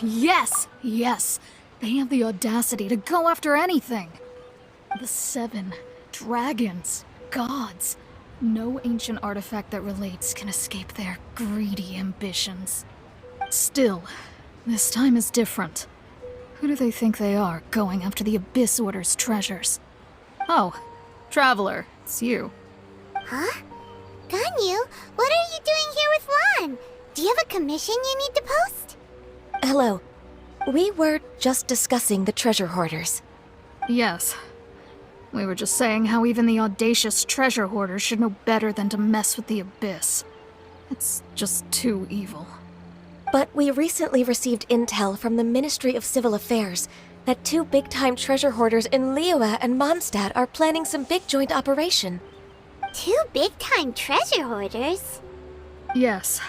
Yes! Yes! They have the audacity to go after anything! The 7 dragons, gods. No ancient artifact that relates can escape their greedy ambitions. Still, this time is different. Who do they think they are, going after the Abyss Order's treasures? Oh, Traveler, it's you. Huh? Ganyu, what are you doing here with Lan? Do you have a commission you need to post? Hello. We were just discussing the Treasure Hoarders. Yes. We were just saying how even the audacious Treasure Hoarders should know better than to mess with the Abyss. It's just too evil. But we recently received intel from the Ministry of Civil Affairs that 2 big-time treasure hoarders in Liyue and Mondstadt are planning some big joint operation. 2 big-time treasure hoarders? Yes.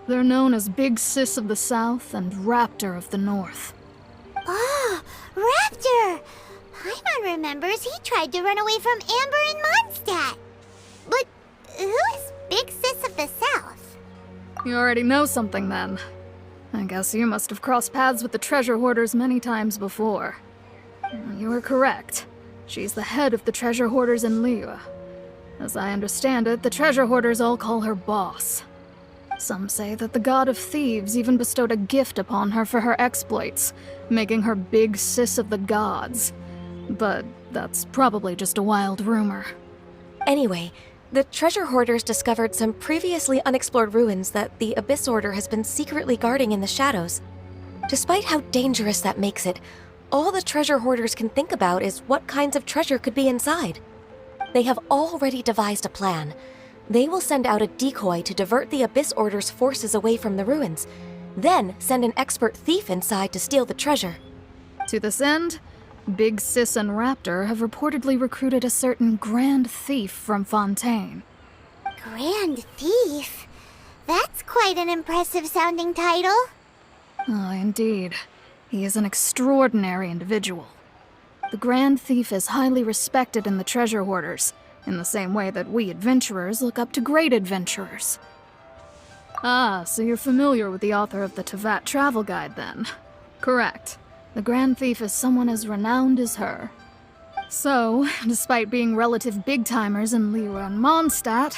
They're known as Big Sis of the South and Raptor of the North. Oh, Raptor! Paimon remembers he tried to run away from Amber in Mondstadt. But who is Big Sis of the South? You already know something then. I guess you must have crossed paths with the Treasure Hoarders many times before. You are correct. She's the head of the Treasure Hoarders in Liyue. As I understand it, the Treasure Hoarders all call her boss. Some say that the God of Thieves even bestowed a gift upon her for her exploits, making her Big Sis of the Gods. But that's probably just a wild rumor. Anyway, the Treasure Hoarders discovered some previously unexplored ruins that the Abyss Order has been secretly guarding in the shadows. Despite how dangerous that makes it, all the Treasure Hoarders can think about is what kinds of treasure could be inside. They have already devised a plan. They will send out a decoy to divert the Abyss Order's forces away from the ruins, then send an expert thief inside to steal the treasure. To this end, Big Sis and Raptor have reportedly recruited a certain Grand Thief from Fontaine. Grand Thief? That's quite an impressive sounding title. Ah, indeed. He is an extraordinary individual. The Grand Thief is highly respected in the Treasure Hoarders, in the same way that we adventurers look up to great adventurers. Ah, so you're familiar with the author of the Teyvat Travel Guide, then? Correct. The Grand Thief is someone as renowned as her. So, despite being relative big-timers in Liyue and Mondstadt,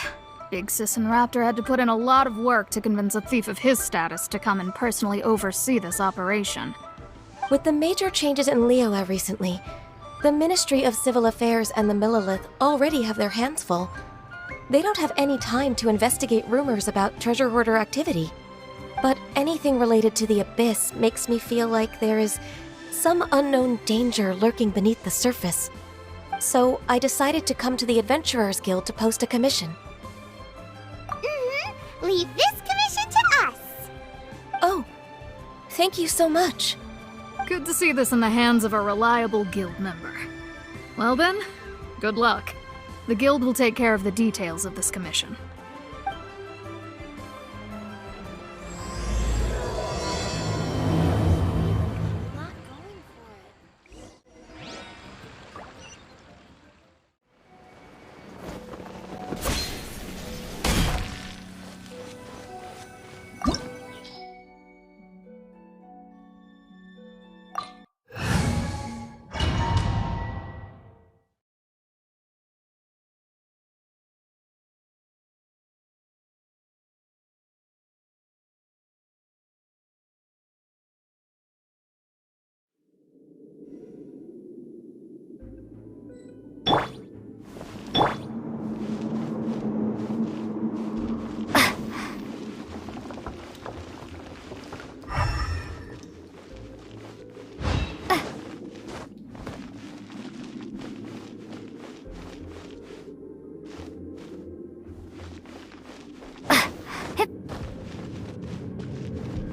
Big Sis and Raptor had to put in a lot of work to convince a thief of his status to come and personally oversee this operation. With the major changes in Liyue recently, the Ministry of Civil Affairs and the Millelith already have their hands full. They don't have any time to investigate rumors about treasure hoarder activity. But anything related to the Abyss makes me feel like there is some unknown danger lurking beneath the surface. So I decided to come to the Adventurers Guild to post a commission. Leave this commission to us. Oh, thank you so much. Good to see this in the hands of a reliable guild member. Well then, good luck. The guild will take care of the details of this commission.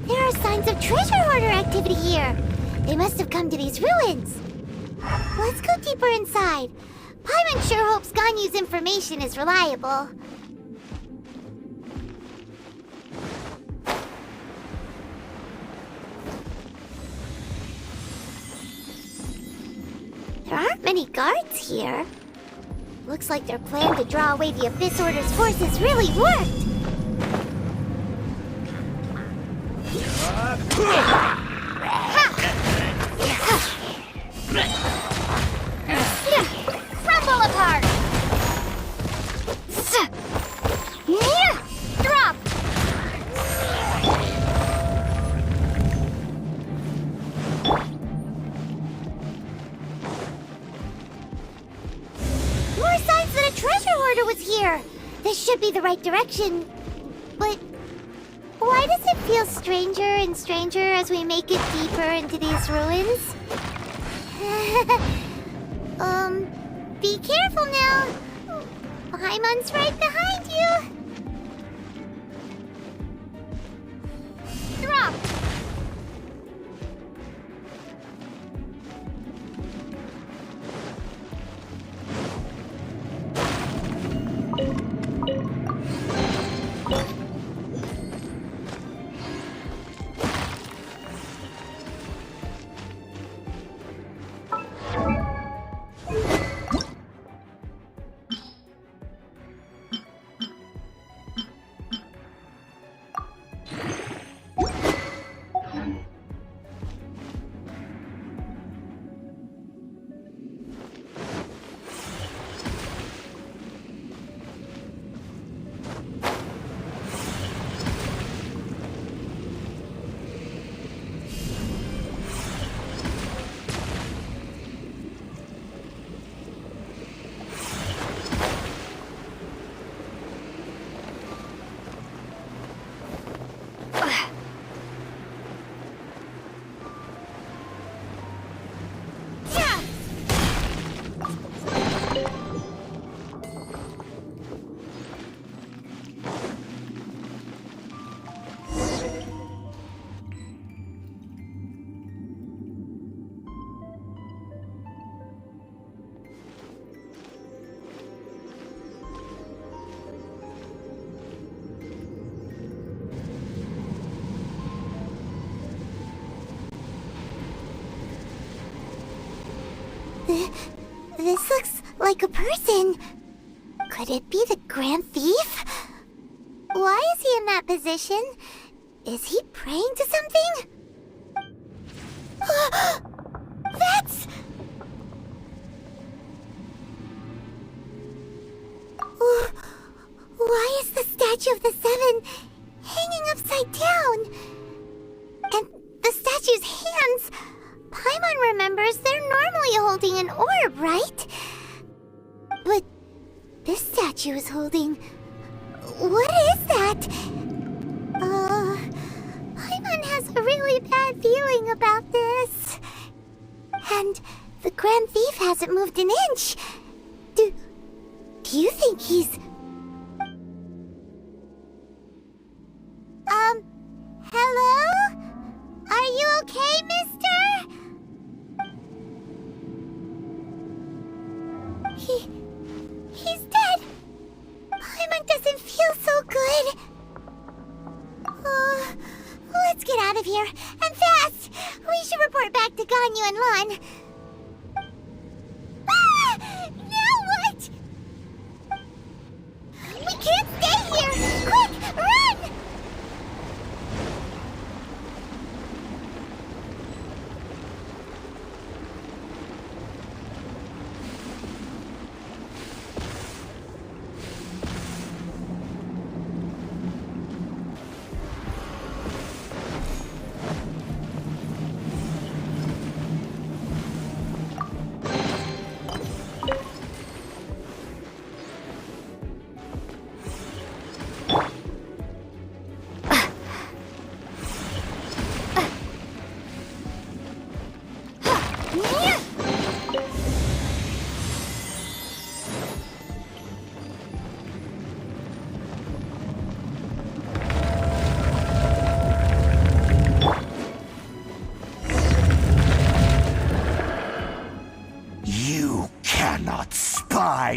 There are signs of treasure hoarder activity here. They must have come to these ruins. Let's go deeper inside. Paimon sure hopes Ganyu's information is reliable. There aren't many guards here. Looks like their plan to draw away the Abyss Order's forces really worked. be the right direction, but why does it feel stranger and stranger as we make it deeper into these ruins? Be careful now. Paimon's right behind you. Drop. This looks like a person. Could it be the Grand Thief? Why is he in that position? Is he praying to something? That's... Why is the Statue of the Seven hanging upside down? And the statue's hands... Paimon remembers they're normally holding an orb, right? But this statue is holding... What is that? Paimon has a really bad feeling about this. And the Grand Thief hasn't moved an inch. Do you think he's... Hello? Are you okay, mister? He's dead. Paimon doesn't feel so good. Let's get out of here, and fast! We should report back to Ganyu and Lan. Now what? We can't stay here! Quick, run!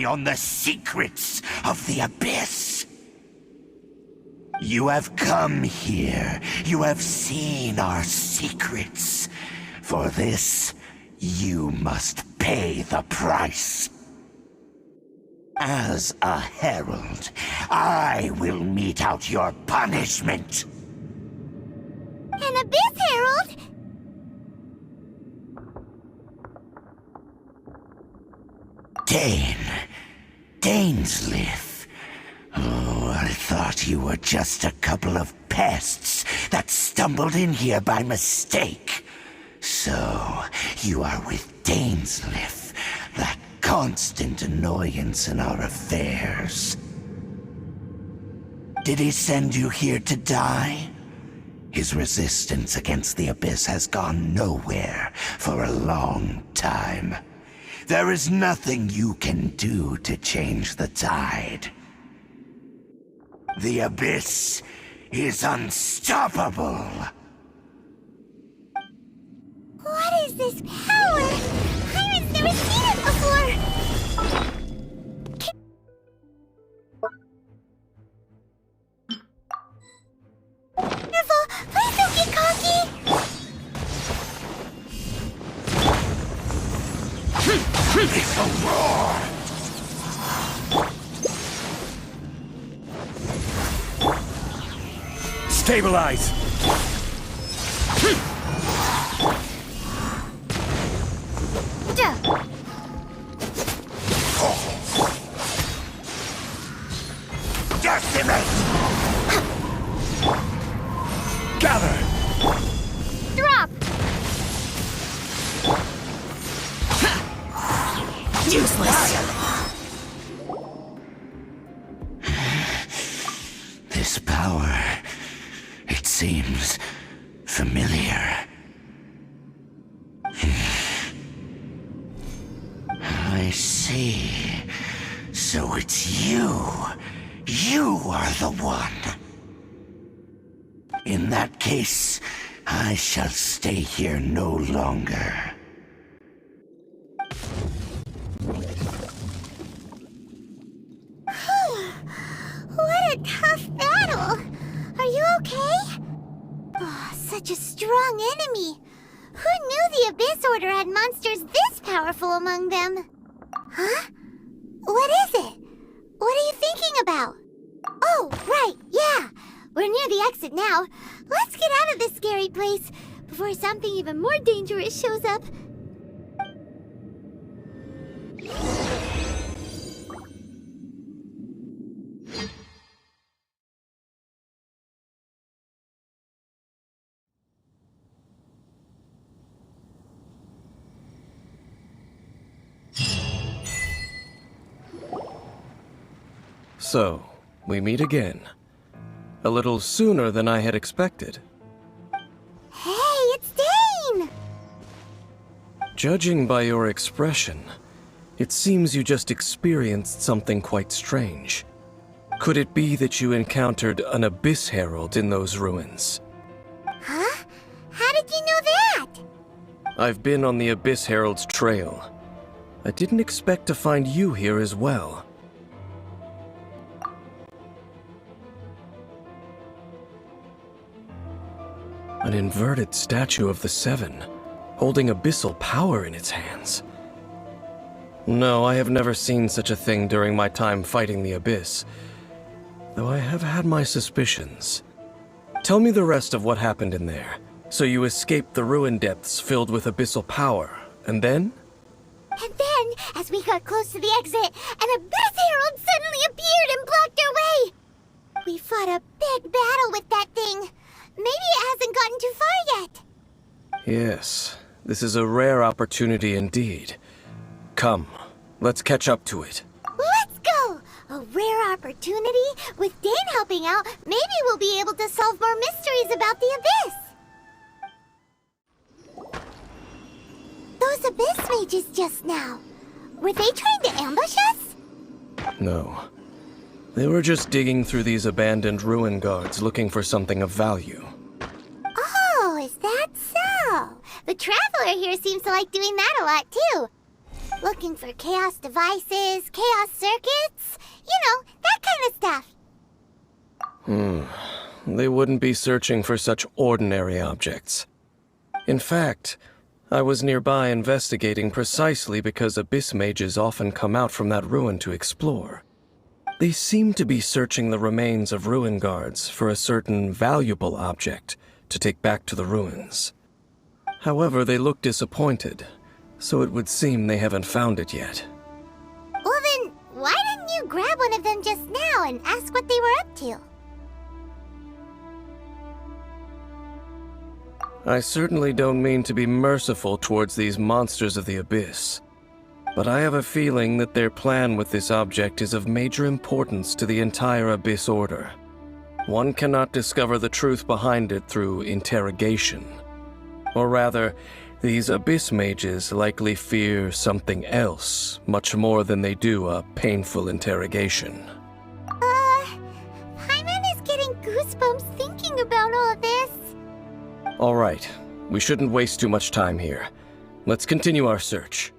On the secrets of the Abyss. You have come here. You have seen our secrets. For this, you must pay the price. As a herald, I will mete out your punishment. An Abyss Herald? Dainsleif. Oh, I thought you were just a couple of pests that stumbled in here by mistake. So, you are with Dainsleif, that constant annoyance in our affairs. Did he send you here to die? His resistance against the Abyss has gone nowhere for a long time. There is nothing you can do to change the tide. The Abyss is unstoppable. What is this power? Pirate's never seen it before! Careful! Please don't get cocky! It's a roar! Stabilize! Decimate! Gather! Drop! Useless! This power, it seems familiar. I see. So it's you. You are the one. In that case, I shall stay here no longer. What a tough battle! Are you okay? Oh, such a strong enemy. Who knew the Abyss Order had monsters this powerful among them? Huh? What is it? What are you thinking about? Oh, right, yeah. We're near the exit now. Let's get out of this scary place before something even more dangerous shows up. So, we meet again. A little sooner than I had expected. Hey, it's Dane! Judging by your expression, it seems you just experienced something quite strange. Could it be that you encountered an Abyss Herald in those ruins? Huh? How did you know that? I've been on the Abyss Herald's trail. I didn't expect to find you here as well. An inverted statue of the Seven, holding abyssal power in its hands. No, I have never seen such a thing during my time fighting the Abyss, though I have had my suspicions. Tell me the rest of what happened in there. So you escaped the ruin depths filled with abyssal power, and then? And then, as we got close to the exit, an Abyss Herald suddenly appeared and blocked our way! We fought a big battle with that thing. Maybe it hasn't gotten too far yet. Yes, this is a rare opportunity indeed. Come, let's catch up to it. Let's go! A rare opportunity? With Dane helping out, maybe we'll be able to solve more mysteries about the Abyss. Those Abyss mages just now. Were they trying to ambush us? No. They were just digging through these abandoned ruin guards looking for something of value. Oh, is that so? The Traveler here seems to like doing that a lot, too. Looking for chaos devices, chaos circuits, you know, that kind of stuff. They wouldn't be searching for such ordinary objects. In fact, I was nearby investigating precisely because Abyss mages often come out from that ruin to explore. They seem to be searching the remains of ruin guards for a certain valuable object to take back to the ruins. However, they look disappointed, so it would seem they haven't found it yet. Well then, why didn't you grab one of them just now and ask what they were up to? I certainly don't mean to be merciful towards these monsters of the Abyss, but I have a feeling that their plan with this object is of major importance to the entire Abyss Order. one cannot discover the truth behind it through interrogation. Or rather, these abyss mages likely fear something else much more than they do a painful interrogation. Paimon is getting goosebumps thinking about all this. All right, we shouldn't waste too much time here. Let's continue our search.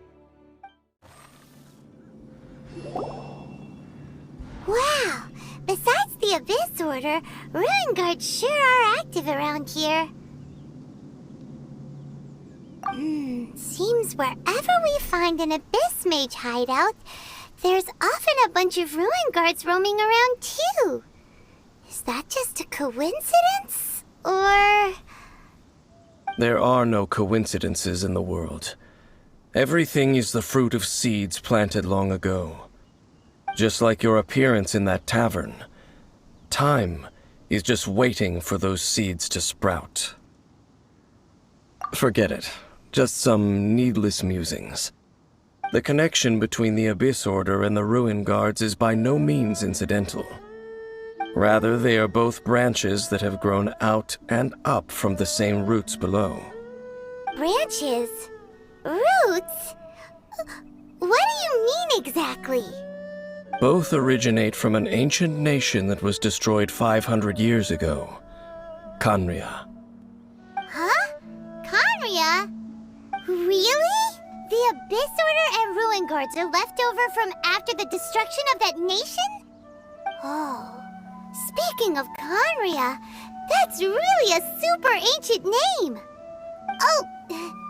Wow! Besides the Abyss Order, Ruin Guards sure are active around here. Seems wherever we find an Abyss Mage hideout, there's often a bunch of Ruin Guards roaming around too. Is that just a coincidence? Or... There are no coincidences in the world. Everything is the fruit of seeds planted long ago. Just like your appearance in that tavern, time is just waiting for those seeds to sprout. Forget it. Just some needless musings. The connection between the Abyss Order and the Ruin Guards is by no means incidental. Rather, they are both branches that have grown out and up from the same roots below. branches? Roots? What do you mean exactly? Both originate from an ancient nation that was destroyed 500 years ago. Khawatir. Huh? Conria? Really? The Abyss Order and Ruin Guards are left over from after the destruction of that nation? Oh, speaking of Conria, that's really a super ancient name. Oh,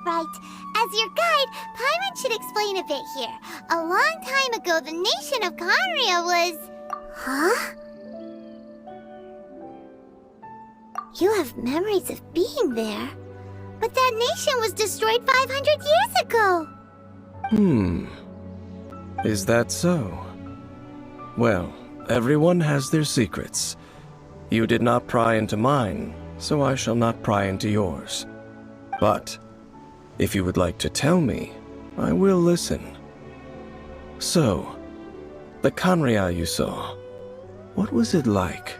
right. As your guide, Paimon should explain a bit here. A long time ago, the nation of Conria was... Huh? You have memories of being there. But that nation was destroyed 500 years ago. Is that so? Well, everyone has their secrets. You did not pry into mine, so I shall not pry into yours. But, if you would like to tell me, I will listen. So, the Conria you saw, what was it like?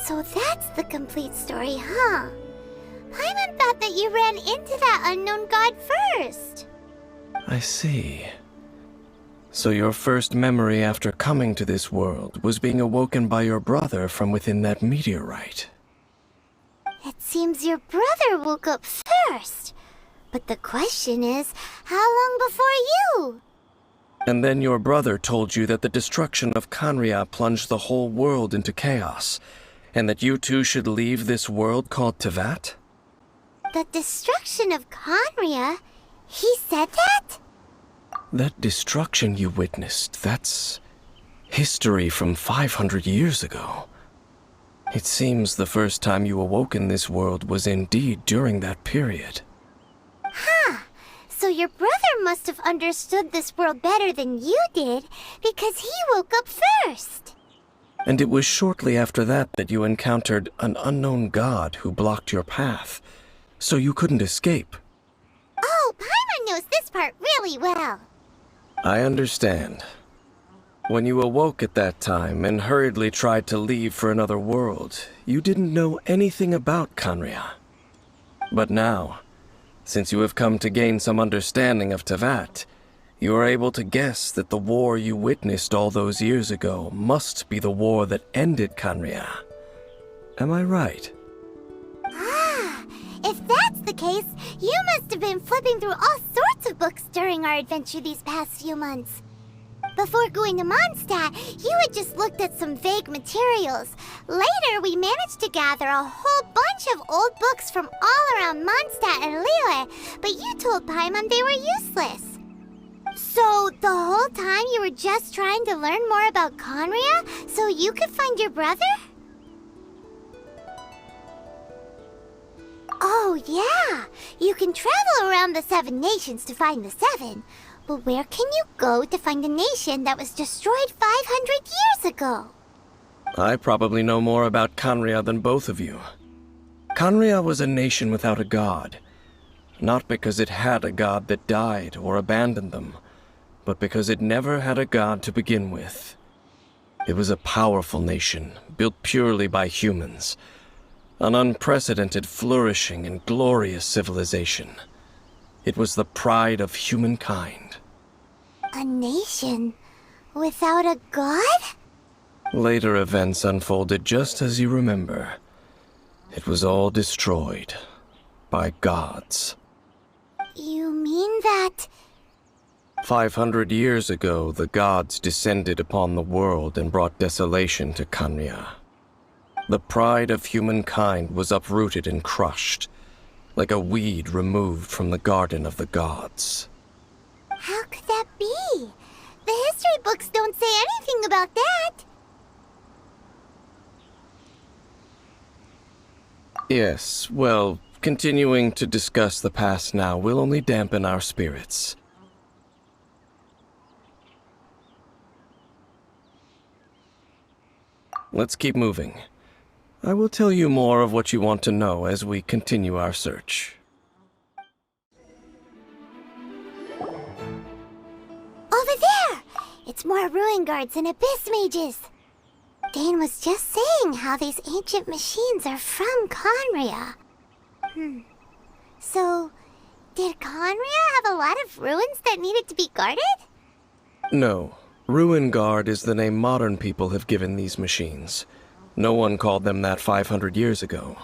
So that's the complete story, huh? Paimon thought that you ran into that unknown god first. I see. So your first memory after coming to this world was being awoken by your brother from within that meteorite. It seems your brother woke up first. But the question is, how long before you? And then your brother told you that the destruction of Conria plunged the whole world into chaos, and that you two should leave this world called Teyvat? The destruction of Conria? He said that? That destruction you witnessed, that's history from 500 years ago. It seems the first time you awoke in this world was indeed during that period. Huh. So your brother must have understood this world better than you did, because he woke up first. And it was shortly after that you encountered an unknown god who blocked your path, so you couldn't escape. Oh, Paimon knows this part really well. I understand. When you awoke at that time and hurriedly tried to leave for another world, you didn't know anything about Conria. But now, since you have come to gain some understanding of Teyvat, you are able to guess that the war you witnessed all those years ago must be the war that ended Conria. Am I right? Ah, if that's the case, you must have been flipping through all sorts of books during our adventure these past few months. Before going to Mondstadt, you had just looked at some vague materials. Later, we managed to gather a whole bunch of old books from all around Mondstadt and Liyue, but you told Paimon they were useless. So, the whole time you were just trying to learn more about Conria so you could find your brother? Oh, yeah. You can travel around the 7 nations to find the 7. But where can you go to find a nation that was destroyed 500 years ago? I probably know more about Conria than both of you. Khawatir was a nation without a god, not because it had a god that died or abandoned them, but because it never had a god to begin with. It was a powerful nation, built purely by humans, an unprecedented, flourishing, and glorious civilization. It was the pride of humankind. A nation without a god? Later events unfolded just as you remember. It was all destroyed by gods. You mean that... 500 years ago, the gods descended upon the world and brought desolation to Khawatir. The pride of humankind was uprooted and crushed, like a weed removed from the garden of the gods. How could that be? The history books don't say anything about that. Yes, well, continuing to discuss the past now will only dampen our spirits. Let's keep moving. I will tell you more of what you want to know as we continue our search. Over there! It's more ruin guards and abyss mages. Dane was just saying how these ancient machines are from Khawatir. So, did Khawatir have a lot of ruins that needed to be guarded? No. Ruin Guard is the name modern people have given these machines. No one called them that 500 years ago.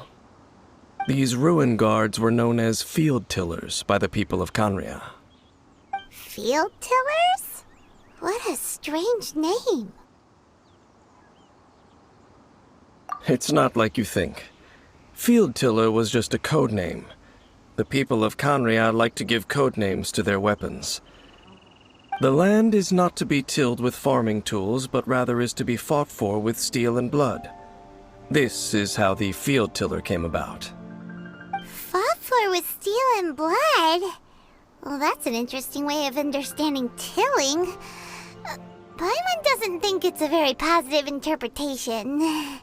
These Ruin Guards were known as Field Tillers by the people of Khawatir. Field tillers? What a strange name. It's not like you think. Field Tiller was just a code name. The people of Khawatir like to give code names to their weapons. The land is not to be tilled with farming tools, but rather is to be fought for with steel and blood. This is how the Field Tiller came about. Fought for with steel and blood? Well, that's an interesting way of understanding tilling. Paimon doesn't think it's a very positive interpretation.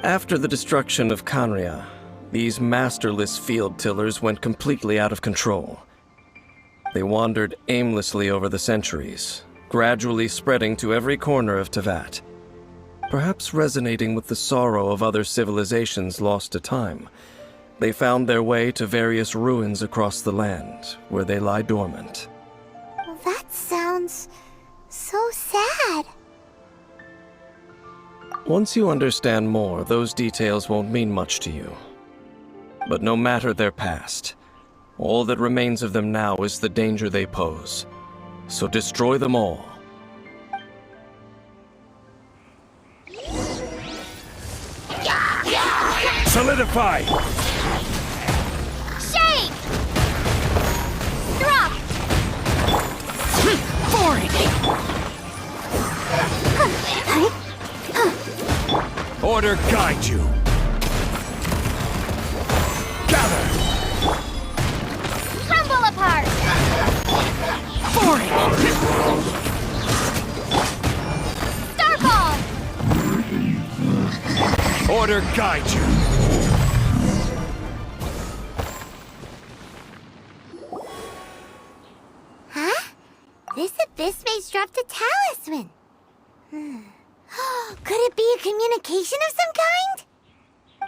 After the destruction of Khawatir, these masterless field tillers went completely out of control. They wandered aimlessly over the centuries, gradually spreading to every corner of Teyvat. Perhaps resonating with the sorrow of other civilizations lost to time, they found their way to various ruins across the land, where they lie dormant. That sounds so sad. Once you understand more, those details won't mean much to you. But no matter their past, all that remains of them now is the danger they pose. So destroy them all. Solidify! Shake! Drop! Order guide you! Gather! Crumble apart! Starball! Order guide you! Huh? This abyss mage dropped a talisman. Could it be a communication of some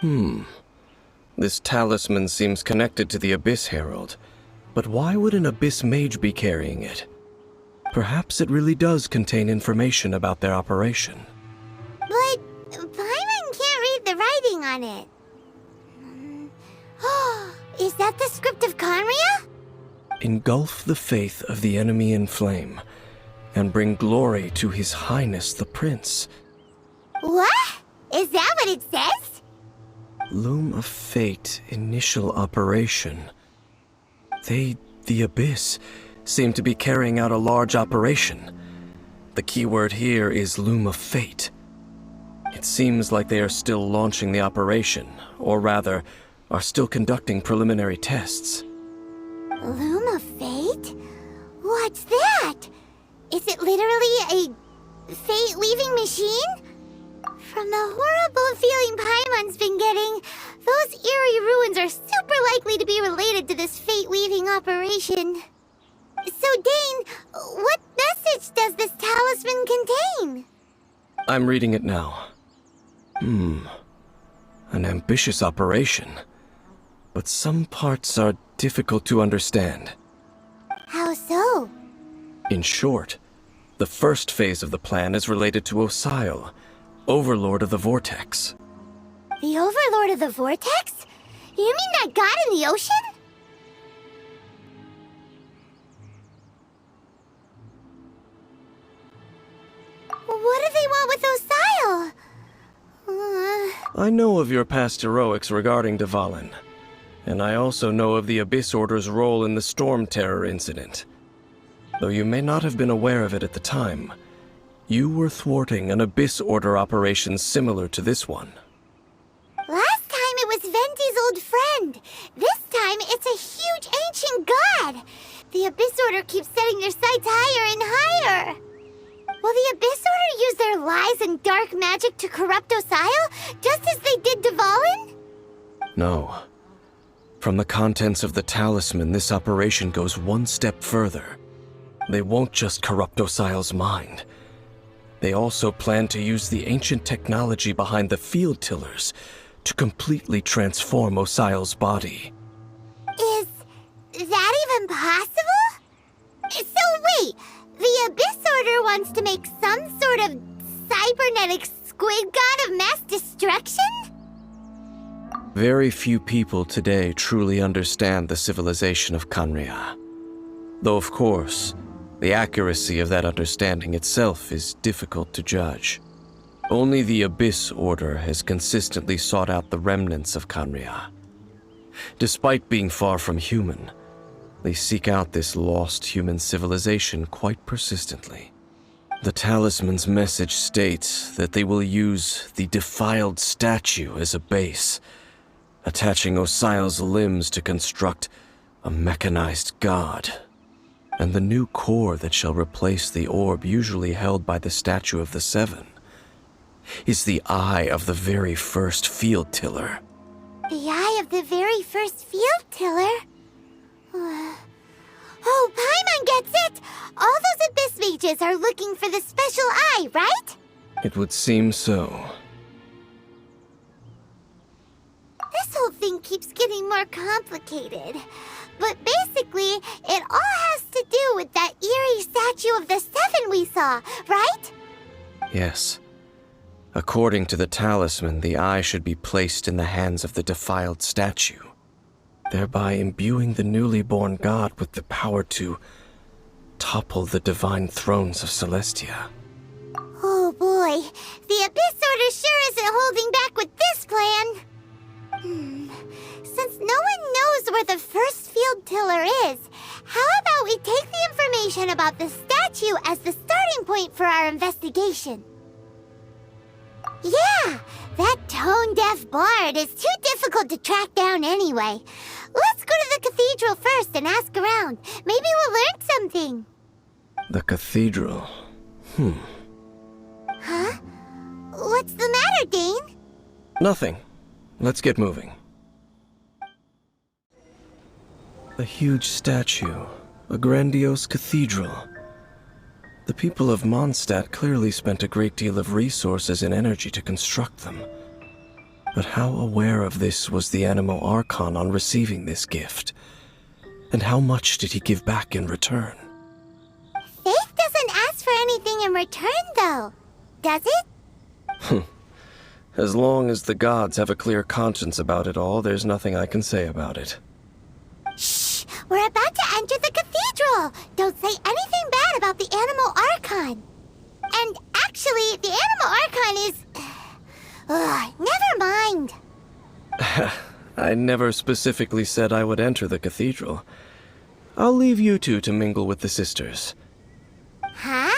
kind? This talisman seems connected to the Abyss Herald. But why would an Abyss Mage be carrying it? Perhaps it really does contain information about their operation. But Paimon can't read the writing on it. Is that the script of Khawatir? Engulf the faith of the enemy in flame, and bring glory to His Highness the Prince. What? Is that what it says? Loom of Fate, initial operation. They, the Abyss, seem to be carrying out a large operation. The keyword here is Loom of Fate. It seems like they are still launching the operation, or rather, are still conducting preliminary tests. Loom of Fate? What's that? Is it literally a fate-leaving machine? From the horrible feeling Paimon's been getting, those eerie ruins are super likely to be related to this fate-weaving operation. So, Dane, what message does this talisman contain? I'm reading it now. An ambitious operation. But some parts are difficult to understand. How so? In short, the first phase of the plan is related to Osile, Overlord of the Vortex. The Overlord of the Vortex? You mean that god in the ocean? What do they want with Osile? I know of your past heroics regarding Dvalin, and I also know of the Abyss Order's role in the Storm Terror incident. Though you may not have been aware of it at the time, you were thwarting an Abyss Order operation similar to this one. Last time it was Venti's old friend. This time it's a huge ancient god. The Abyss Order keeps setting their sights higher and higher. Will the Abyss Order use their lies and dark magic to corrupt Osile, just as they did Dvalin? No. From the contents of the talisman, this operation goes one step further. They won't just corrupt Osile's mind. They also plan to use the ancient technology behind the field tillers to completely transform Osile's body. Is that even possible? So wait, the Abyss Order wants to make some sort of cybernetic squid god of mass destruction? Very few people today truly understand the civilization of Khaenri'ah. Though of course, the accuracy of that understanding itself is difficult to judge. Only the Abyss Order has consistently sought out the remnants of Khaenri'ah. Despite being far from human, they seek out this lost human civilization quite persistently. The talisman's message states that they will use the defiled statue as a base, attaching Osile's limbs to construct a mechanized god. And the new core that shall replace the orb usually held by the Statue of the Seven is the eye of the very first field tiller. The eye of the very first field tiller? Oh, Paimon gets it! All those Abyss mages are looking for the special eye, right? It would seem so. This whole thing keeps getting more complicated. But basically, it all has to do with that eerie statue of the Seven we saw, right? Yes. According to the talisman, the eye should be placed in the hands of the defiled statue, thereby imbuing the newly born god with the power to topple the divine thrones of Celestia. Oh boy, the Abyss Order sure isn't holding back with this plan. Since no one knows where the first field tiller is, how about we take the information about the statue as the starting point for our investigation? Yeah, that tone-deaf bard is too difficult to track down anyway. Let's go to the cathedral first and ask around. Maybe we'll learn something. The cathedral. Huh? What's the matter, Dane? Nothing. Let's get moving. A huge statue, a grandiose cathedral. The people of Mondstadt clearly spent a great deal of resources and energy to construct them. But how aware of this was the Animo Archon on receiving this gift? And how much did he give back in return? Faith doesn't ask for anything in return, though. Does it? As long as the gods have a clear conscience about it all, there's nothing I can say about it. Shh! We're about to enter the cathedral! Don't say anything bad about the Animo Archon. And actually, the Animo Archon is... never mind. I never specifically said I would enter the cathedral. I'll leave you two to mingle with the sisters. Huh?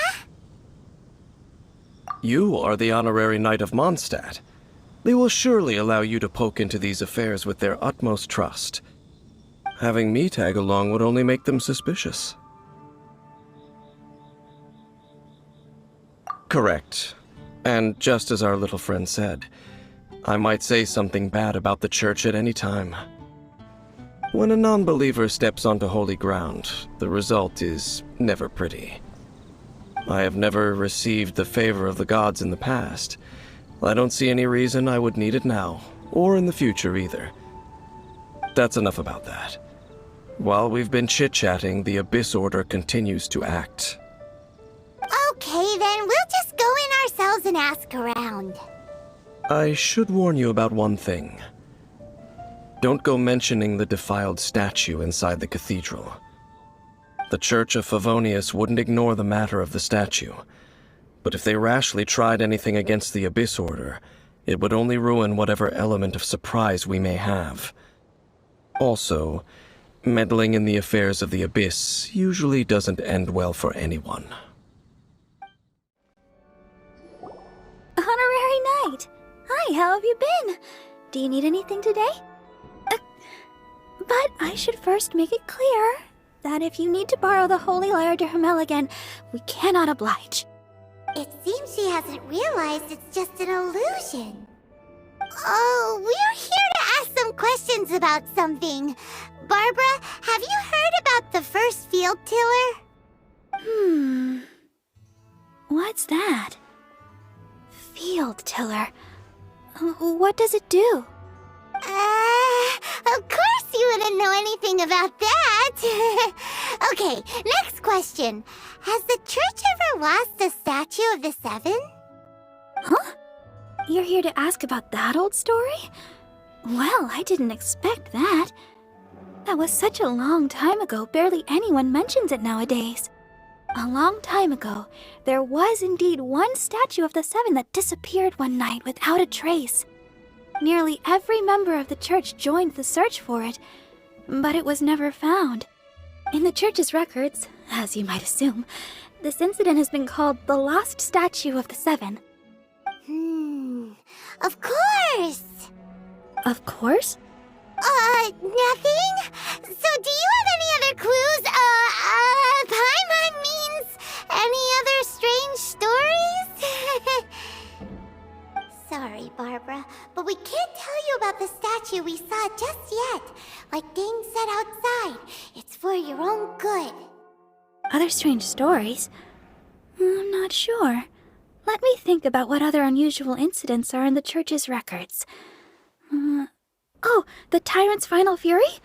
You are the honorary knight of Mondstadt. They will surely allow you to poke into these affairs with their utmost trust. Having me tag along would only make them suspicious. Correct. And just as our little friend said, I might say something bad about the church at any time. When a non-believer steps onto holy ground, the result is never pretty. I have never received the favor of the gods in the past. I don't see any reason I would need it now, or in the future either. That's enough about that. While we've been chit-chatting, the Abyss Order continues to act. Okay, then we'll just go in ourselves and ask around. I should warn you about one thing. Don't go mentioning the defiled statue inside the cathedral. The Church of Favonius wouldn't ignore the matter of the statue, but if they rashly tried anything against the Abyss Order, it would only ruin whatever element of surprise we may have. Also, meddling in the affairs of the Abyss usually doesn't end well for anyone. Honorary Knight! Hi, how have you been? Do you need anything today? But I should first make it clear that if you need to borrow the Holy Lyre to Hermel again, we cannot oblige. It seems she hasn't realized it's just an illusion. Oh, we're here to ask some questions about something. Barbara, have you heard about the first field tiller? What's that? Field tiller. What does it do? Of course you wouldn't know anything about that. Okay, next question. Has the church ever lost a statue of the Seven? Huh? You're here to ask about that old story? Well, I didn't expect that. That was such a long time ago, barely anyone mentions it nowadays. A long time ago, there was indeed one statue of the Seven that disappeared one night without a trace. Nearly every member of the church joined the search for it, but it was never found. In the church's records, as you might assume, this incident has been called the Lost Statue of the Seven. Of course. Of course? Nothing? So do you have any other clues? Paimon means any other strange stories? Sorry, Barbara, but we can't tell you about the statue we saw just yet. Like Dane said outside, it's for your own good. Other strange stories? I'm not sure. Let me think about what other unusual incidents are in the church's records. Oh, the Tyrant's Final Fury?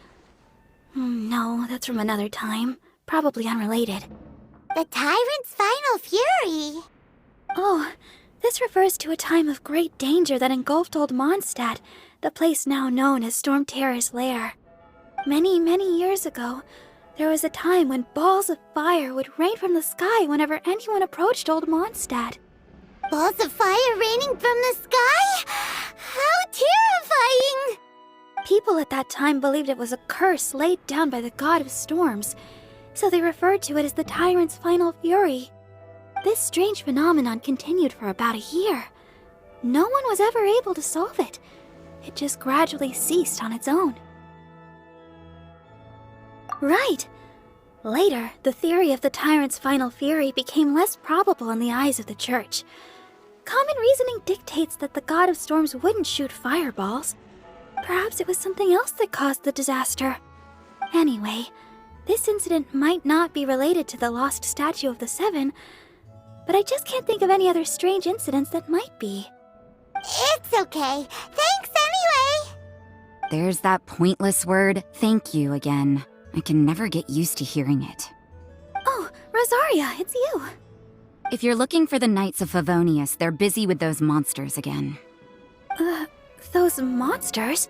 No, that's from another time. Probably unrelated. The Tyrant's Final Fury? Oh, this refers to a time of great danger that engulfed old Mondstadt, the place now known as Storm Terror's lair. Many, many years ago, there was a time when balls of fire would rain from the sky whenever anyone approached old Mondstadt. Balls of fire raining from the sky? How terrifying! People at that time believed it was a curse laid down by the god of storms, so they referred to it as the Tyrant's Final Fury. This strange phenomenon continued for about a year. No one was ever able to solve it. It just gradually ceased on its own. Right. Later, the theory of the Tyrant's Final Fury became less probable in the eyes of the church. Common reasoning dictates that the god of storms wouldn't shoot fireballs. Perhaps it was something else that caused the disaster. Anyway, this incident might not be related to the lost statue of the Seven, but I just can't think of any other strange incidents that might be. It's okay. Thanks anyway. There's that pointless word, thank you, again. I can never get used to hearing it. Oh, Rosaria, it's you. If you're looking for the Knights of Favonius, they're busy with those monsters again. Those monsters?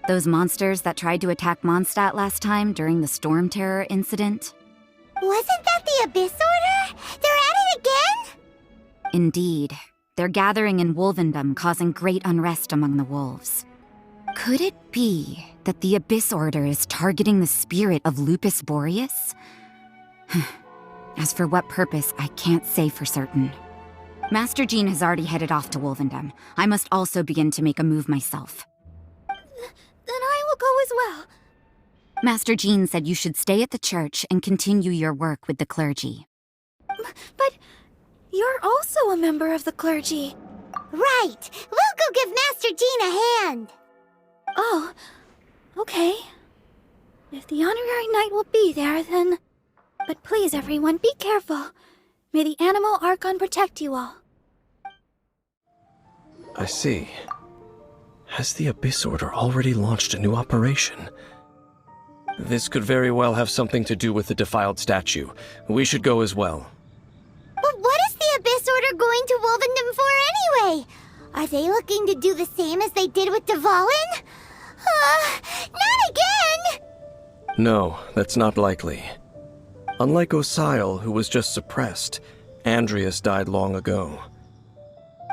Those monsters that tried to attack Mondstadt last time during the Storm Terror incident? Wasn't that the Abyss Order? They're at it again? Indeed. They're gathering in Wolvendom, causing great unrest among the wolves. Could it be that the Abyss Order is targeting the spirit of Lupus Boreas? As for what purpose, I can't say for certain. Master Jean has already headed off to Wolvendom. I must also begin to make a move myself. Then I will go as well. Master Jean said you should stay at the church and continue your work with the clergy. But you're also a member of the clergy. Right! We'll go give Master Jean a hand! Oh, okay. If the honorary knight will be there, then... But please, everyone, be careful. May the animal Archon protect you all. I see. Has the Abyss Order already launched a new operation? This could very well have something to do with the defiled statue. We should go as well. But what is the Abyss Order going to Wolvendom for anyway? Are they looking to do the same as they did with Dvalin? Not again! No, that's not likely. Unlike Osile, who was just suppressed, Andreas died long ago.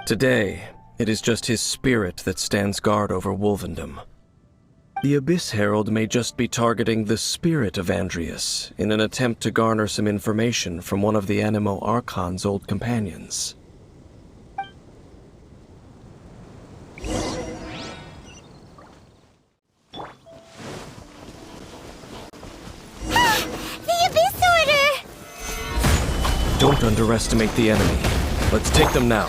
Today, it is just his spirit that stands guard over Wolvendom. The Abyss Herald may just be targeting the spirit of Andreas in an attempt to garner some information from one of the Animo Archon's old companions. The Abyss Order! Don't underestimate the enemy. Let's take them now.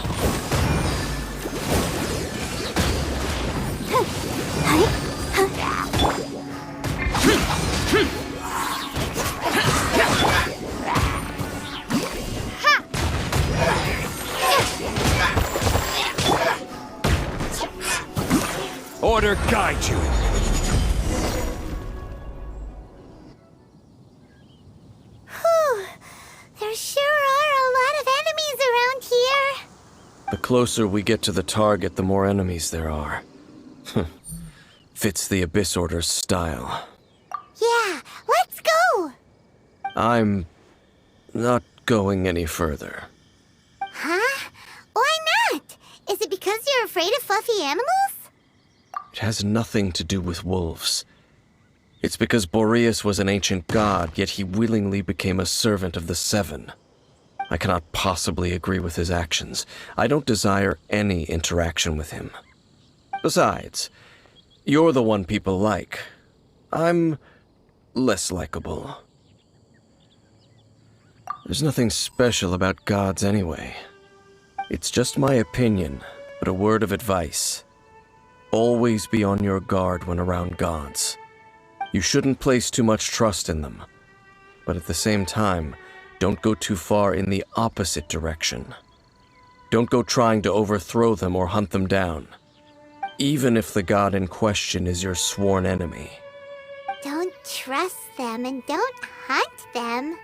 Order guide you. Whew. There sure are a lot of enemies around here. The closer we get to the target, the more enemies there are. Fits the Abyss Order's style. Yeah, let's go! I'm not going any further. Huh? Why not? Is it because you're afraid of fluffy animals? It has nothing to do with wolves. It's because Boreas was an ancient god, yet he willingly became a servant of the Seven. I cannot possibly agree with his actions. I don't desire any interaction with him. Besides, you're the one people like. I'm less likable. There's nothing special about gods anyway. It's just my opinion, but a word of advice. Always be on your guard when around gods. You shouldn't place too much trust in them. But at the same time, don't go too far in the opposite direction. Don't go trying to overthrow them or hunt them down, even if the god in question is your sworn enemy. Don't trust them and don't hunt them.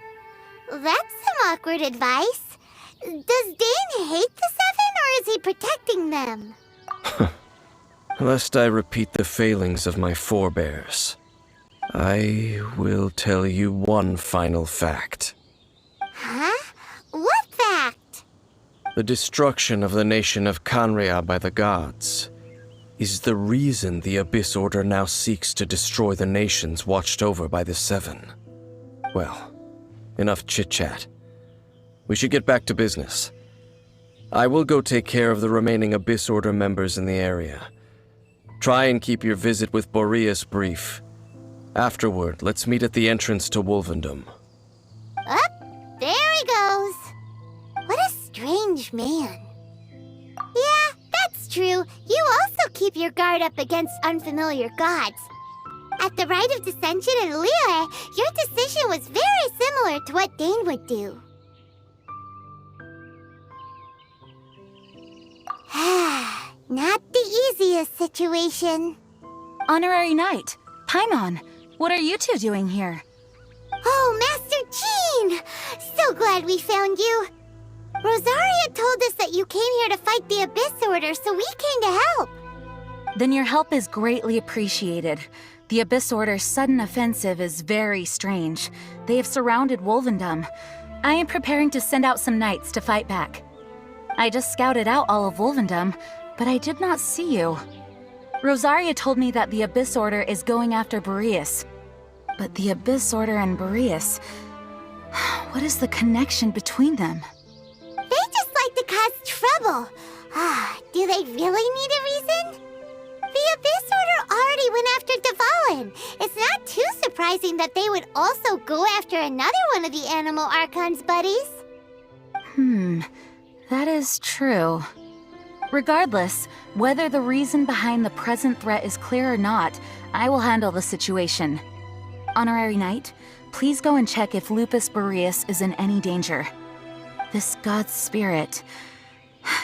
That's some awkward advice. Does Dane hate the Seven, or is he protecting them? Lest I repeat the failings of my forebears, I will tell you one final fact. Huh? What fact? The destruction of the nation of Khaenri'ah by the gods is the reason the Abyss Order now seeks to destroy the nations watched over by the Seven. Well, enough chit-chat. We should get back to business. I will go take care of the remaining Abyss Order members in the area. Try and keep your visit with Boreas brief. Afterward, let's meet at the entrance to Wolvendom. Up, there he goes. What a strange man. Yeah, that's true. You also keep your guard up against unfamiliar gods. At the Rite of Dissension in Liyue, your decision was very similar to what Dane would do. Not the easiest situation. Honorary Knight, Paimon, what are you two doing here? Oh, Master Jean! So glad we found you. Rosaria told us that you came here to fight the Abyss Order, so we came to help. Then your help is greatly appreciated. The Abyss Order's sudden offensive is very strange. They have surrounded Wolvendom. I am preparing to send out some knights to fight back. I just scouted out all of Wolvendom, but I did not see you. Rosaria told me that the Abyss Order is going after Boreas. But the Abyss Order and Boreas... what is the connection between them? They just like to cause trouble. Do they really need a reason? The Abyss Order already went after Dvalin. It's not too surprising that they would also go after another one of the Animal Archon's buddies. That is true. Regardless, whether the reason behind the present threat is clear or not, I will handle the situation. Honorary Knight, please go and check if Lupus Boreas is in any danger. This god's spirit...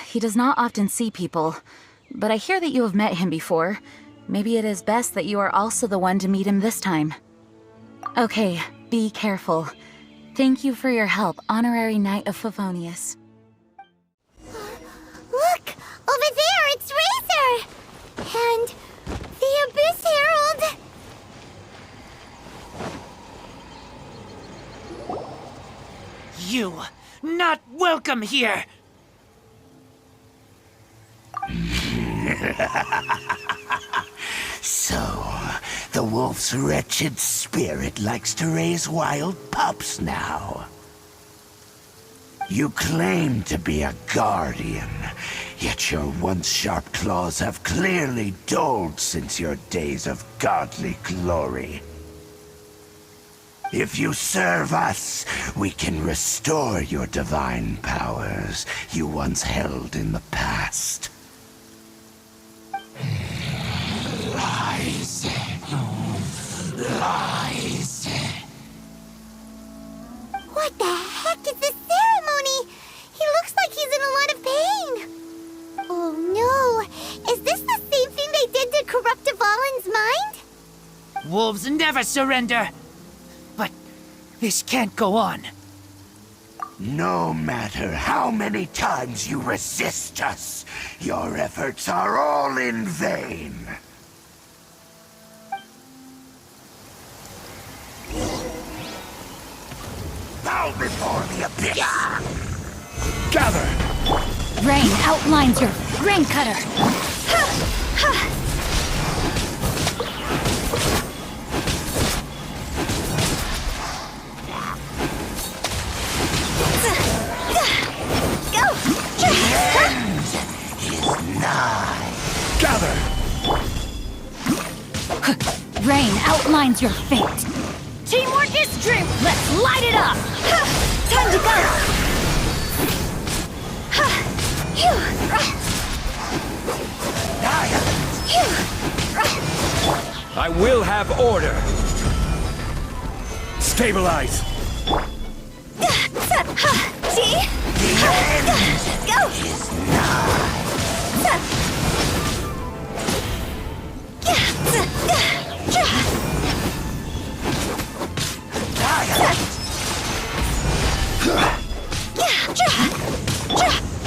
He does not often see people, but I hear that you have met him before. Maybe it is best that you are also the one to meet him this time. Okay, be careful. Thank you for your help, Honorary Knight of Favonius. Look! Over there, it's Razor! And the Abyss Herald! You, not welcome here! So, the wolf's wretched spirit likes to raise wild pups now. You claim to be a guardian, yet your once sharp claws have clearly dulled since your days of godly glory. If you serve us, we can restore your divine powers you once held in the past. Lies. Lies. What the heck is this ceremony? He looks like he's in a lot of pain. Oh no! Is this the same thing they did to corrupt Dvalin's mind? Wolves never surrender! But this can't go on. No matter how many times you resist us, your efforts are all in vain. Bow before the abyss! Gather! Rain outlines your rain cutter! Nigh. Gather! Rain outlines your fate! Teamwork is strength! Let's light it up! Time to go! I will have order! Stabilize! See? Go! Is nigh.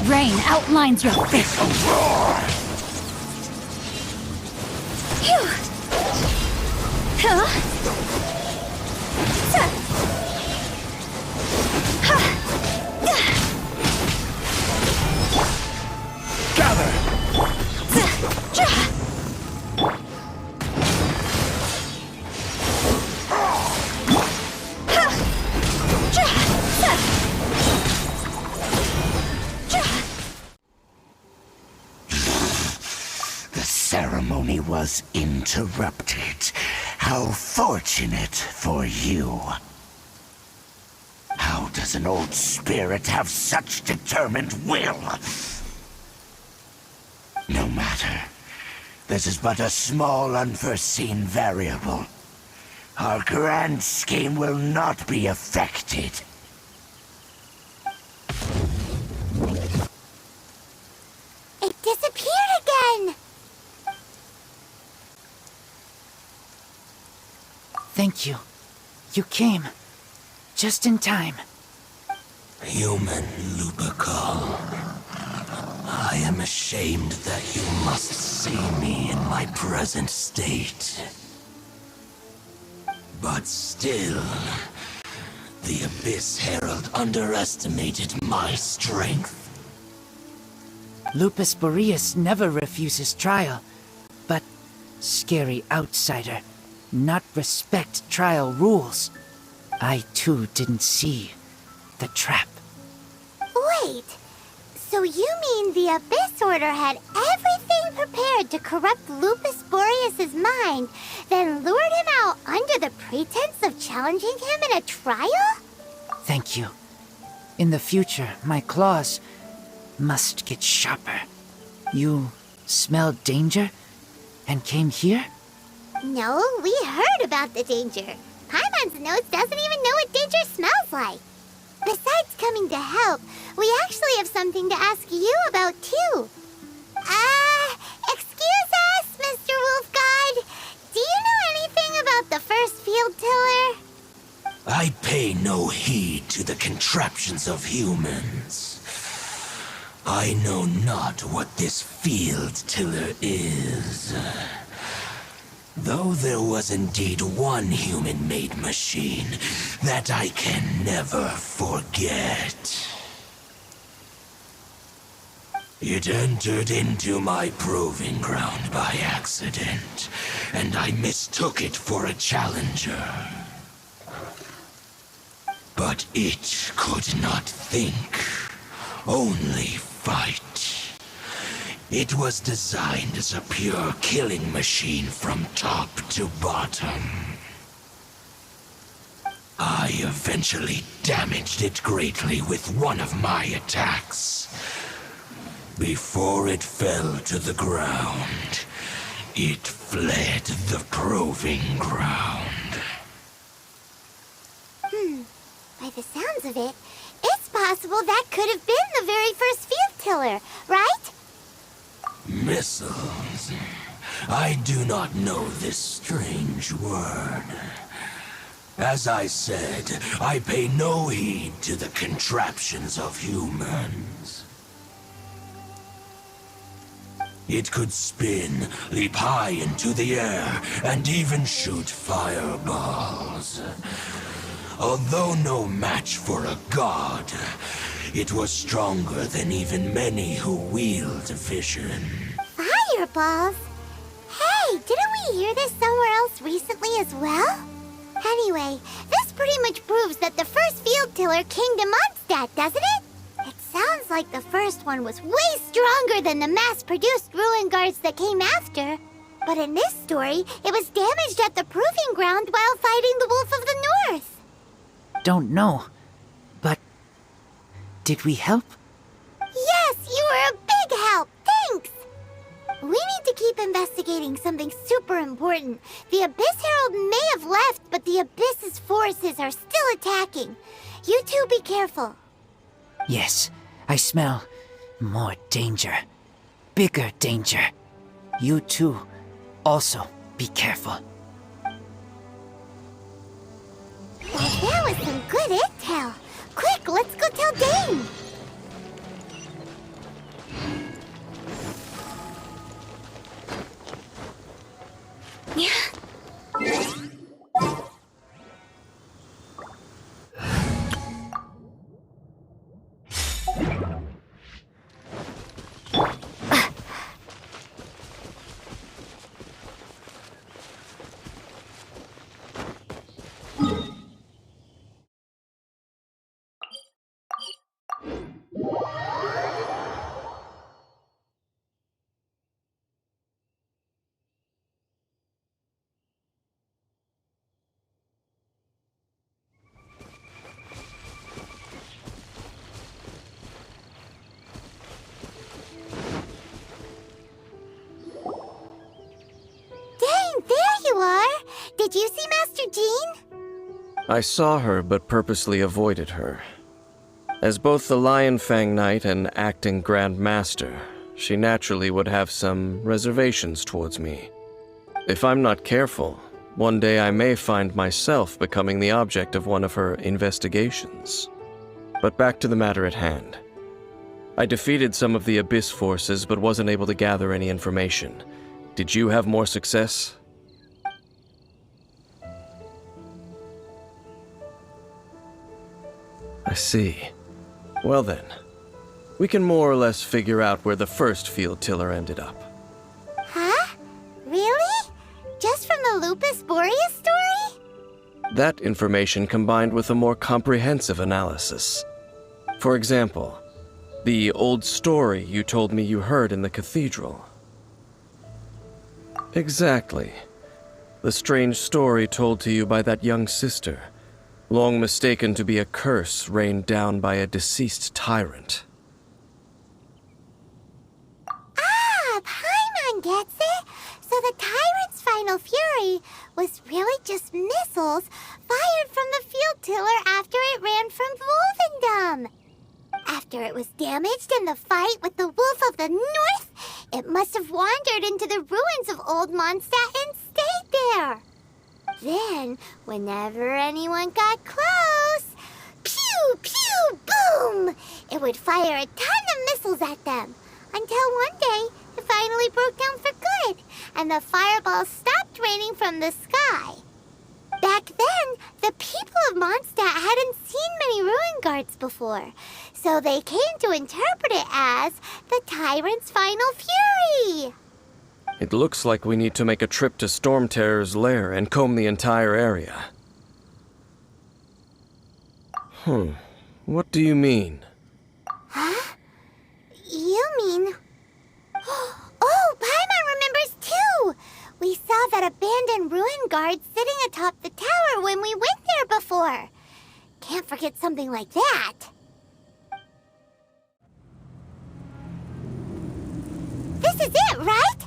Rain outlines your fate! Gather! The ceremony was interrupted. How fortunate for you. How does an old spirit have such determined will? No matter. This is but a small unforeseen variable. Our grand scheme will not be affected. It disappeared again! Thank you. You came. Just in time. Human Lupical. I am ashamed that you must see me in my present state. But still, the Abyss Herald underestimated my strength. Lupus Boreas never refuses trial, but scary outsider, not respect trial rules. I too didn't see the trap. Wait, so you mean the Abyss Order had everything prepared to corrupt Lupus Boreas' mind, then lured him out under the pretense of challenging him in a trial? Thank you. In the future, my claws must get sharper. You smelled danger and came here? No, we heard about the danger. Paimon's nose doesn't even know what danger smells like. Besides coming to help, we actually have something to ask you about, too. Excuse us, Mr. Wolf God. Do you know anything about the first field tiller? I pay no heed to the contraptions of humans. I know not what this field tiller is. Though there was indeed one human-made machine that I can never forget. It entered into my proving ground by accident, and I mistook it for a challenger. But it could not think, only fight. It was designed as a pure killing machine from top to bottom. I eventually damaged it greatly with one of my attacks. Before it fell to the ground, it fled the proving ground. By the sounds of it, it's possible that could have been the very first field tiller, right? Missiles. I do not know this strange word. As I said, I pay no heed to the contraptions of humans. It could spin, leap high into the air, and even shoot fireballs. Although no match for a god, it was stronger than even many who wield vision. Fireballs? Hey, didn't we hear this somewhere else recently as well? Anyway, this pretty much proves that the first field tiller came to Mondstadt, doesn't it? It sounds like the first one was way stronger than the mass-produced ruin guards that came after. But in this story, it was damaged at the proving ground while fighting the Wolf of the North. Don't know, but did we help? Yes, you were a big help. Thanks. We need to keep investigating something super important. The Abyss Herald may have left, but the Abyss's forces are still attacking. You two be careful. Yes, I smell more danger. Bigger danger. You too, also be careful. Well, that was some good intel. Quick, let's go tell Dane. Did you see Master Jean? I saw her, but purposely avoided her. As both the Lion Fang Knight and acting Grand Master, she naturally would have some reservations towards me. If I'm not careful, one day I may find myself becoming the object of one of her investigations. But back to the matter at hand. I defeated some of the Abyss forces, but wasn't able to gather any information. Did you have more success? I see. Well then, we can more or less figure out where the first field tiller ended up. Huh? Really? Just from the Lupus Boreas story? That information combined with a more comprehensive analysis. For example, the old story you told me you heard in the cathedral. Exactly. The strange story told to you by that young sister, long mistaken to be a curse rained down by a deceased tyrant. really just missiles fired from the field tiller after it ran from Wolvendom. After it was damaged in the fight with the Wolf of the North, it must have wandered into the ruins of Old Mondstadt and stayed there. Then, whenever anyone got close, pew, pew, boom! It would fire a ton of missiles at them, until one day it finally broke down for good, and the fireballs stopped raining from the sky. Back then, the people of Mondstadt hadn't seen many ruin guards before, so they came to interpret it as the tyrant's final fury. It looks like we need to make a trip to Storm Terror's lair and comb the entire area. What do you mean? Huh? You mean... Oh, Paimon remembers too! We saw that abandoned ruin guard sitting atop the tower when we went there before. Can't forget something like that. This is it, right?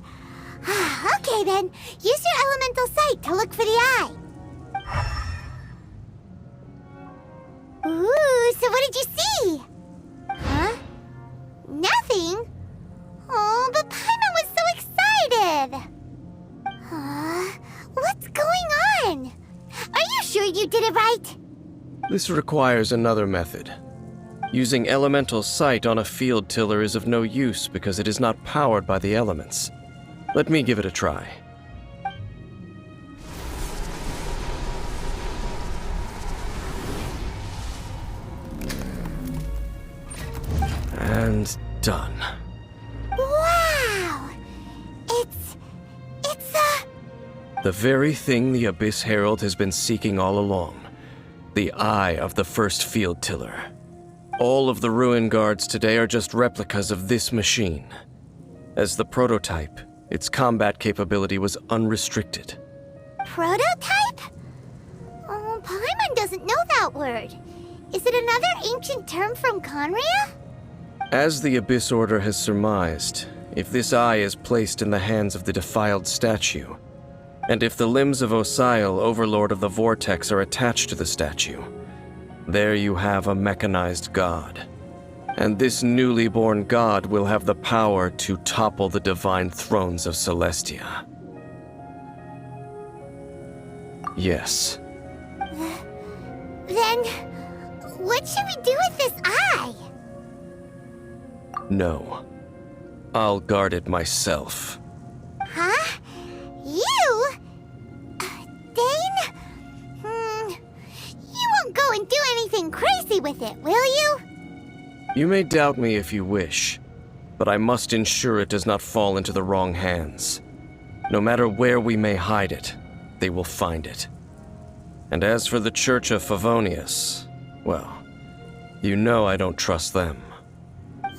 Okay then, use your elemental sight to look for the eye. Ooh, so what did you see? Huh? Nothing? Oh, but Paimon was so excited! What's going on? Are you sure you did it right? This requires another method. Using elemental sight on a field tiller is of no use because it is not powered by the elements. Let me give it a try. And done. Wow! It's the very thing the Abyss Herald has been seeking all along. The eye of the first field tiller. All of the ruin guards today are just replicas of this machine. As the prototype, its combat capability was unrestricted. Prototype? Oh, Paimon doesn't know that word. Is it another ancient term from Conria? As the Abyss Order has surmised, if this eye is placed in the hands of the defiled statue, and if the limbs of Osial, Overlord of the Vortex, are attached to the statue, there you have a mechanized god. And this newly born god will have the power to topple the divine thrones of Celestia. Yes. Then, what should we do with this eye? No. I'll guard it myself. Huh? You? Dane? You won't go and do anything crazy with it, will you? You may doubt me if you wish, but I must ensure it does not fall into the wrong hands. No matter where we may hide it, they will find it. And as for the Church of Favonius, well, you know I don't trust them.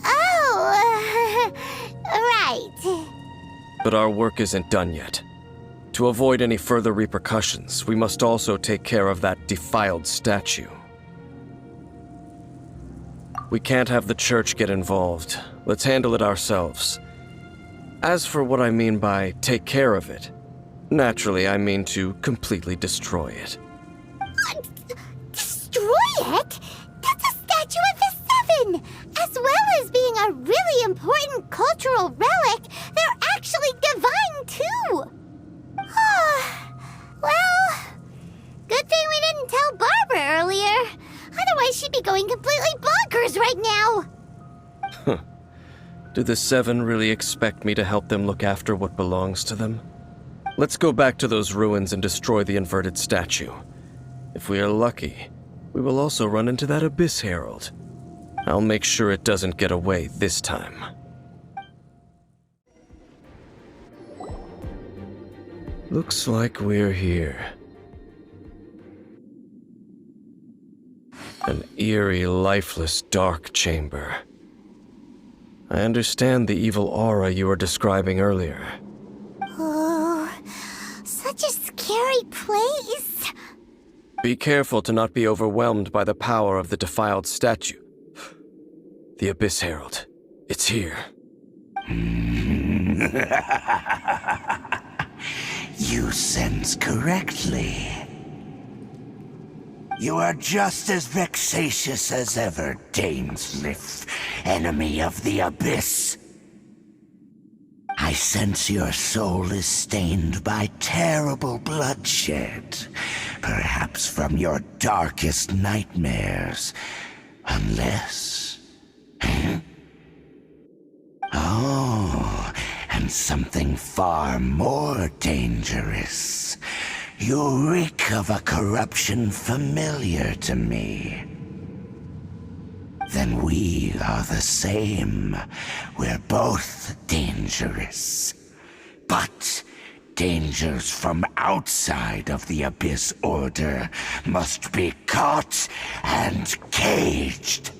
Oh, right. But our work isn't done yet. To avoid any further repercussions, we must also take care of that defiled statue. We can't have the church get involved. Let's handle it ourselves. As for what I mean by take care of it, naturally I mean to completely destroy it. Destroy it? That's a statue of the Seven! As well as being a really important cultural relic, they're actually divine too! Well, good thing we didn't tell Barbara earlier. Otherwise she'd be going completely bonkers right now! Do the Seven really expect me to help them look after what belongs to them? Let's go back to those ruins and destroy the inverted statue. If we are lucky, we will also run into that Abyss Herald. I'll make sure it doesn't get away this time. Looks like we're here. An eerie, lifeless, dark chamber. I understand the evil aura you were describing earlier. Oh, such a scary place. Be careful to not be overwhelmed by the power of the defiled statue. The Abyss Herald. It's here. You sense correctly. You are just as vexatious as ever, Dainsliff, enemy of the Abyss. I sense your soul is stained by terrible bloodshed, perhaps from your darkest nightmares, unless... Oh, and something far more dangerous. You reek of a corruption familiar to me. Then we are the same. We're both dangerous. But dangers from outside of the Abyss Order must be caught and caged.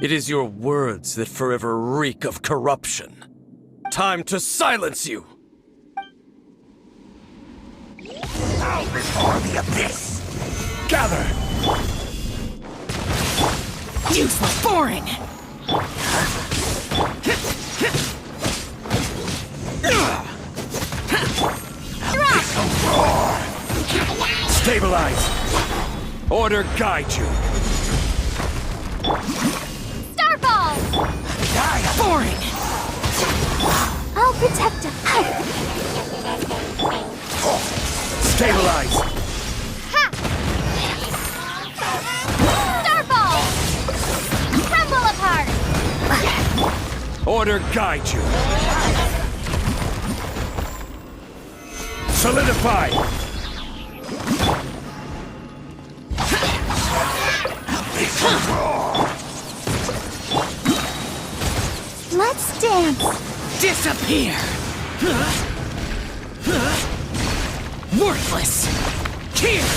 It is your words that forever reek of corruption. Time to silence you! Bow before the Abyss! Gather! Useless, boring! Stabilize! Order guide you! Starball! Boring! I'll protect him. Stabilize! Starball! Crumble apart! Order guide you! Solidify! Let's dance! Disappear! Worthless! Here!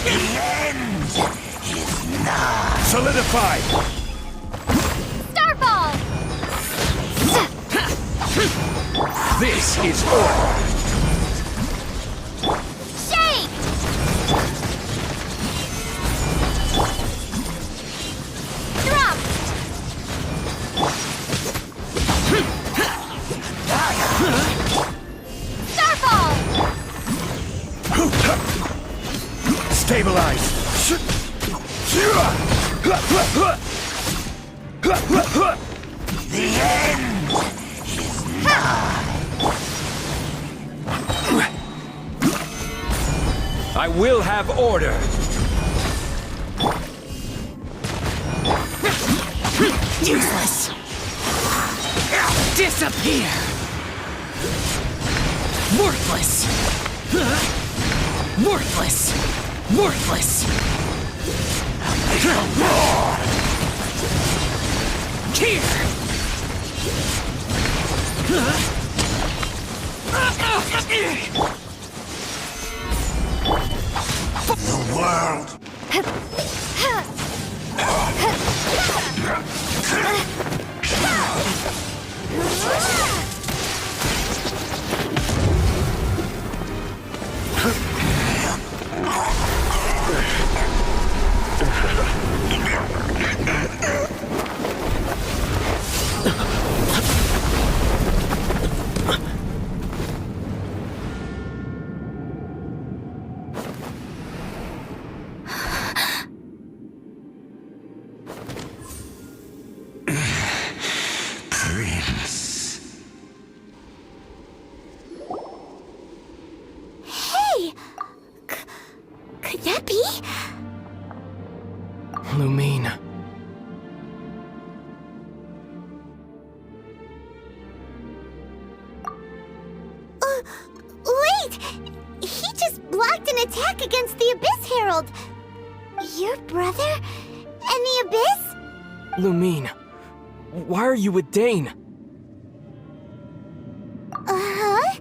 The end is nigh. Solidify! Starball! This is order! Shake! Drop! Starball! Stabilize! The end is nigh. I will have order! Useless! Disappear! Worthless! Worthless! Worthless! Here! The world Prince. Hey! Could that be? Lumine. Wait! He just blocked an attack against the Abyss Herald! Your brother? And the Abyss? Lumine. Why are you with Dane? Uh-huh?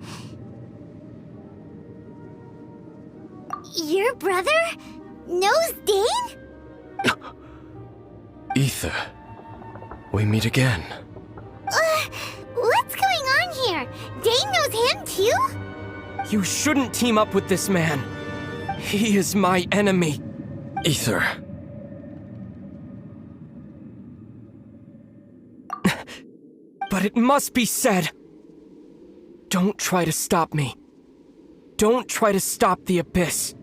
Your brother knows Dane? Ether. We meet again. What's going on here? Dane knows him too? You shouldn't team up with this man. He is my enemy. Ether. but it must be said. Don't try to stop me. Don't try to stop the Abyss.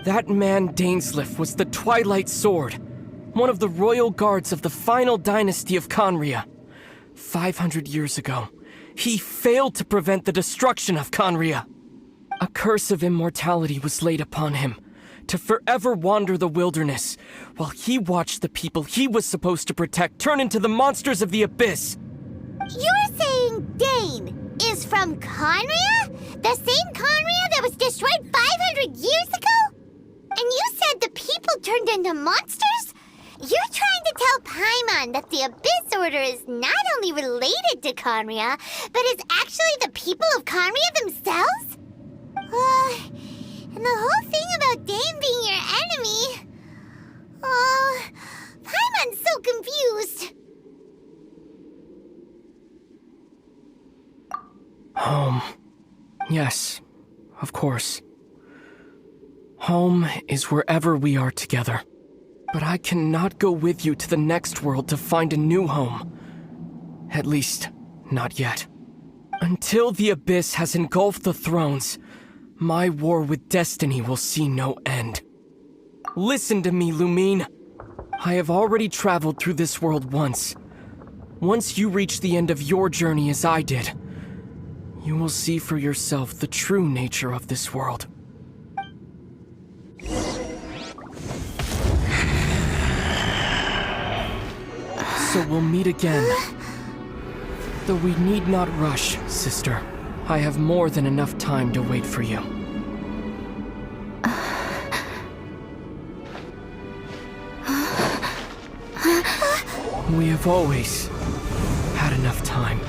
That man Dainsleif was the Twilight Sword, one of the royal guards of the final dynasty of Khaenri'ah. 500 years ago, he failed to prevent the destruction of Khaenri'ah. A curse of immortality was laid upon him, to forever wander the wilderness, while he watched the people he was supposed to protect turn into the monsters of the Abyss. You're saying Dane is from Khaenri'ah? The same Khaenri'ah that was destroyed 500 years ago? And you said the people turned into monsters? You're trying to tell Paimon that the Abyss Order is not only related to Khaenri'ah, but is actually the people of Khaenri'ah themselves? And the whole thing about Dane being your enemy... Paimon's so confused. Home. Yes, of course. Home is wherever we are together. But I cannot go with you to the next world to find a new home. At least, not yet. Until the Abyss has engulfed the thrones, my war with destiny will see no end. Listen to me, Lumine. I have already traveled through this world once. Once you reach the end of your journey as I did, you will see for yourself the true nature of this world. So we'll meet again. Though we need not rush, sister. I have more than enough time to wait for you. We have always had enough time.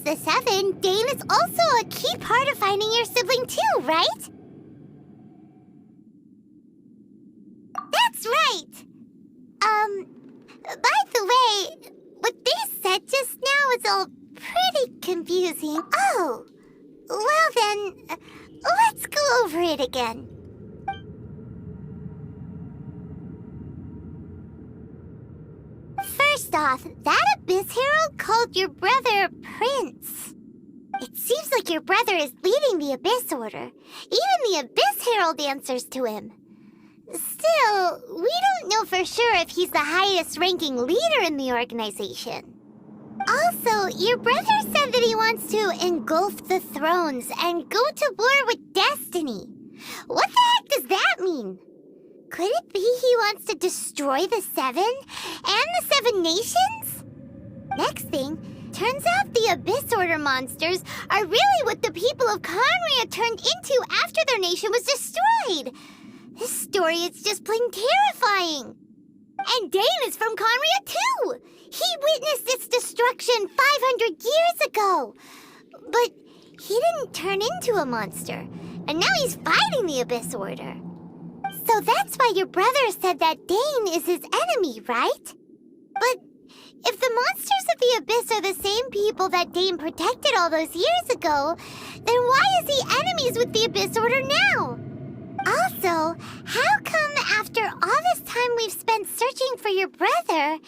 The Seven, Dane is also a key part of finding your sibling too, right? That's right! By the way, what they said just now is all pretty confusing. Oh, well then, let's go over it again. First off, that Abyss Herald called your brother Prince. It seems like your brother is leading the Abyss Order. Even the Abyss Herald answers to him. Still, we don't know for sure if he's the highest-ranking leader in the organization. Also, your brother said that he wants to engulf the thrones and go to war with destiny. What the heck does that mean? Could it be he wants to destroy the Seven and the Seven Nations? Next thing, turns out the Abyss Order monsters are really what the people of Khaenri'ah turned into after their nation was destroyed. This story is just plain terrifying. And Dane is from Khaenri'ah too. He witnessed its destruction 500 years ago. But he didn't turn into a monster, and now he's fighting the Abyss Order. So that's why your brother said that Dane is his enemy, right? But if the monsters of the Abyss are the same people that Dane protected all those years ago, then why is he enemies with the Abyss Order now? Also, how come after all this time we've spent searching for your brother,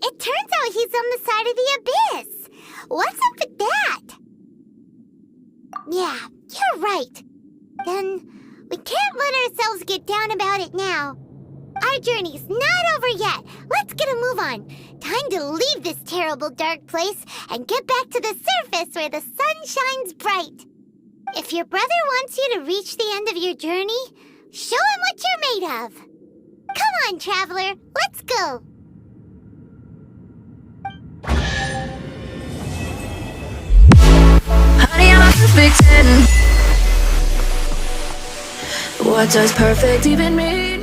it turns out he's on the side of the Abyss? What's up with that? Yeah, you're right. Then we can't let ourselves get down about it now. Our journey's not over yet. Let's get a move on. Time to leave this terrible dark place and get back to the surface where the sun shines bright. If your brother wants you to reach the end of your journey, show him what you're made of. Come on, traveler. Let's go. Honey, I'm a perfect 10. What does perfect even mean?